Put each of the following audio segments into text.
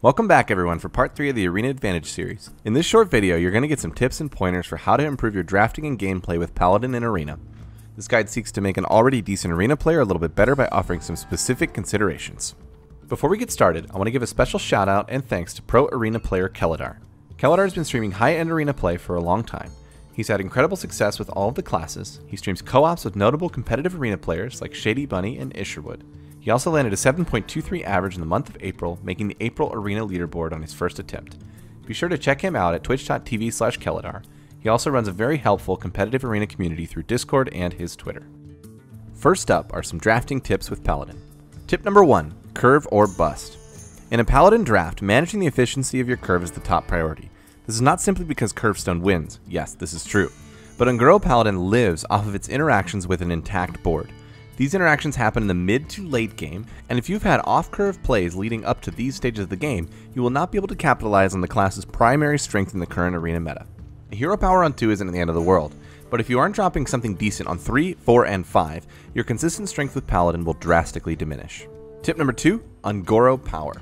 Welcome back everyone for part 3 of the Arena Advantage series. In this short video, you're going to get some tips and pointers for how to improve your drafting and gameplay with Paladin in Arena. This guide seeks to make an already decent Arena player a little bit better by offering some specific considerations. Before we get started, I want to give a special shout out and thanks to pro Arena player Paladin. Paladin has been streaming high-end Arena play for a long time. He's had incredible success with all of the classes. He streams co-ops with notable competitive Arena players like Shady Bunny and Isherwood. He also landed a 7.23 average in the month of April, making the April Arena leaderboard on his first attempt. Be sure to check him out at twitch.tv/Keladar. He also runs a very helpful competitive Arena community through Discord and his Twitter. First up are some drafting tips with Paladin. Tip number 1, curve or bust. In a Paladin draft, managing the efficiency of your curve is the top priority. This is not simply because Curvestone wins. Yes, this is true. But Ungoro Paladin lives off of its interactions with an intact board. These interactions happen in the mid to late game, and if you've had off-curve plays leading up to these stages of the game, you will not be able to capitalize on the class's primary strength in the current Arena meta. A hero power on 2 isn't the end of the world, but if you aren't dropping something decent on 3, 4, and 5, your consistent strength with Paladin will drastically diminish. Tip number 2, Ungoro Power.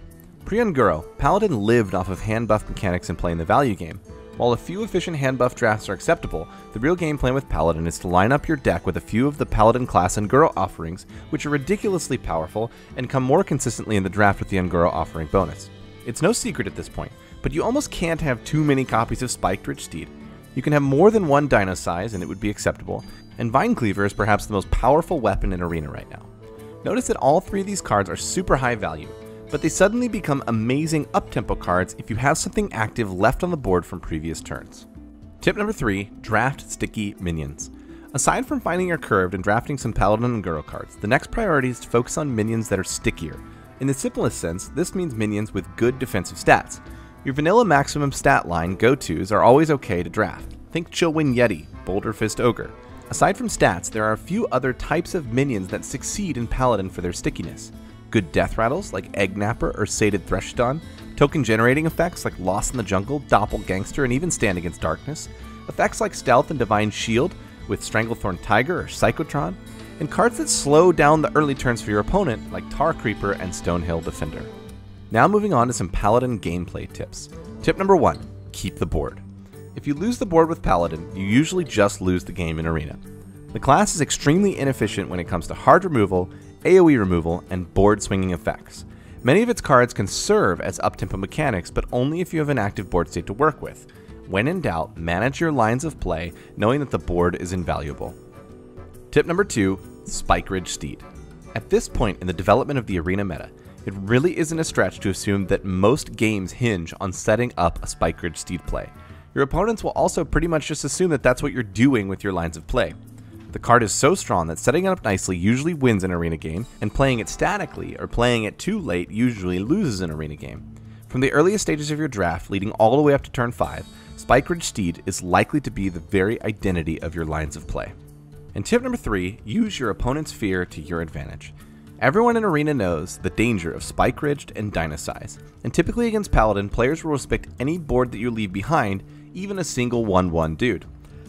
Pre-Ungoro, Paladin lived off of hand buff mechanics and play in the value game. While a few efficient hand buff drafts are acceptable, the real game plan with Paladin is to line up your deck with a few of the Paladin class Ungoro offerings, which are ridiculously powerful and come more consistently in the draft with the Ungoro offering bonus. It's no secret at this point, but you almost can't have too many copies of Spiked Rich Steed. You can have more than one Dino Size and it would be acceptable, and Vine Cleaver is perhaps the most powerful weapon in Arena right now. Notice that all 3 of these cards are super high value, but they suddenly become amazing up-tempo cards if you have something active left on the board from previous turns. Tip number 3, draft sticky minions. Aside from finding your curved and drafting some Paladin Ungoro cards, the next priority is to focus on minions that are stickier. In the simplest sense, this means minions with good defensive stats. Your vanilla maximum stat line go-tos are always okay to draft. Think Chillwind Yeti, Boulder Fist Ogre. Aside from stats, there are a few other types of minions that succeed in Paladin for their stickiness. Good death rattles like Egg Napper or Sated Threshdon, token generating effects like Lost in the Jungle, Doppelgangster, and even Stand Against Darkness, effects like Stealth and Divine Shield with Stranglethorn Tiger or Psychotron, and cards that slow down the early turns for your opponent like Tar Creeper and Stonehill Defender. Now moving on to some Paladin gameplay tips. Tip number 1, keep the board. If you lose the board with Paladin, you usually just lose the game in Arena. The class is extremely inefficient when it comes to hard removal, AoE removal, and board swinging effects. Many of its cards can serve as up-tempo mechanics, but only if you have an active board state to work with. When in doubt, manage your lines of play, knowing that the board is invaluable. Tip number 2, Spike Ridge Steed. At this point in the development of the Arena meta, it really isn't a stretch to assume that most games hinge on setting up a Spike Ridge Steed play. Your opponents will also pretty much just assume that that's what you're doing with your lines of play. The card is so strong that setting it up nicely usually wins an Arena game, and playing it statically or playing it too late usually loses an Arena game. From the earliest stages of your draft leading all the way up to turn 5, Spike Ridge Steed is likely to be the very identity of your lines of play. And tip number 3, use your opponent's fear to your advantage. Everyone in Arena knows the danger of Spike Ridged and Dino Size, and typically against Paladin, players will respect any board that you leave behind, even a single 1/1 dude.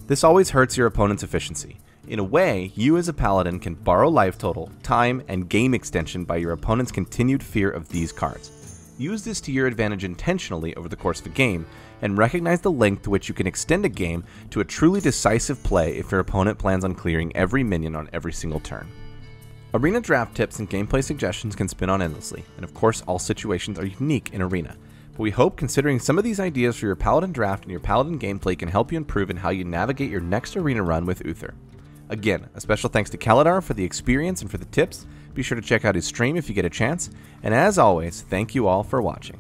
This always hurts your opponent's efficiency. In a way, you as a Paladin can borrow life total, time, and game extension by your opponent's continued fear of these cards. Use this to your advantage intentionally over the course of a game, and recognize the length to which you can extend a game to a truly decisive play if your opponent plans on clearing every minion on every single turn. Arena draft tips and gameplay suggestions can spin on endlessly, and of course all situations are unique in Arena. But we hope considering some of these ideas for your Paladin draft and your Paladin gameplay can help you improve in how you navigate your next Arena run with Uther. Again, a special thanks to Keladar for the experience and for the tips. Be sure to check out his stream if you get a chance. And as always, thank you all for watching.